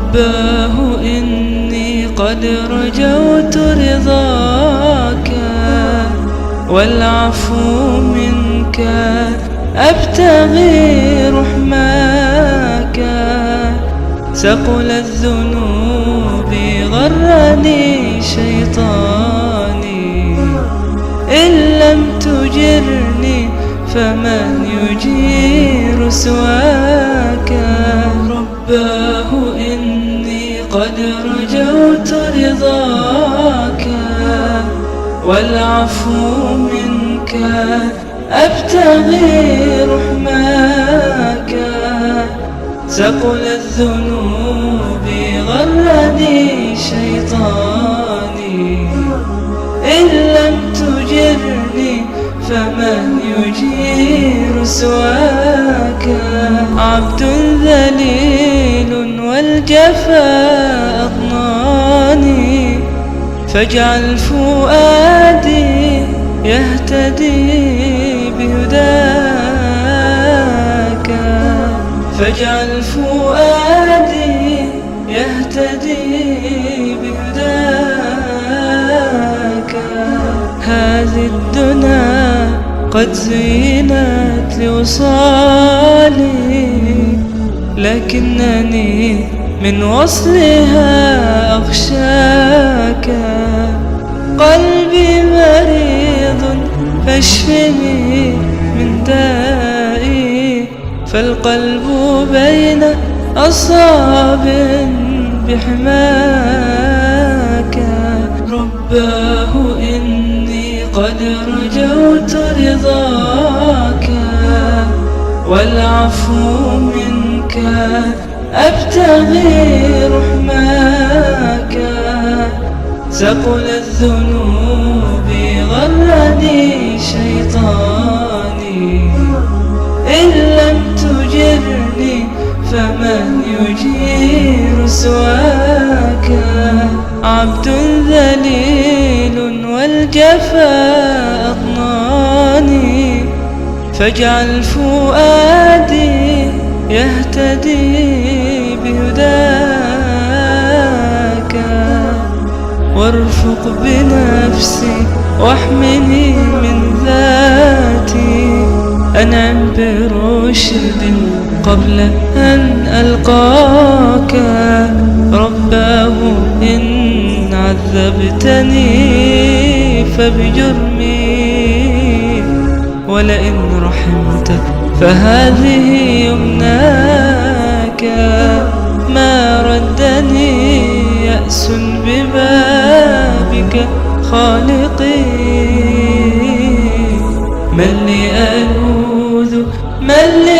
رباه إني قد رجوت رضاك والعفو منك أبتغي رحماك. ثقل الذنوب غرني شيطاني، إن لم تجرني فمن يجير سواك. رباه إني قد رجوت رضاك والعفو منك أبتغي رحماك. ثقل الذنوب غرني شيطاني، إن لم تجرني فمن يجير سواك. عبد ذليل والجفا أضناني، فاجعل فؤادي يهتدي بهداك. فاجعل فؤادي يهتدي بهداك. هذه الدنا قد زينت لوصالي، لكنني من وصلها أخشاك. قلبي مريض فاشفني من دائي، فالقلب بين أصاب بحماك. رباه إني قد رجوت رضاك والعفو منك أبتغي رحماك. ثقل الذنوب غرني شيطاني، إن لم تجرني فمن يجير سواك. عبد ذليل والجفا أضناني، فاجعل فؤادي يهتدي بهداك. وارفق بنفسي واحمني من ذاتي، أنعم برشد قبل أن ألقاك. رباه إن عذبتني فبجرمي، ولئن رحمت فهذه يمناك. ما ردني يأس ببابك خالقي، من لي ألوذ من لي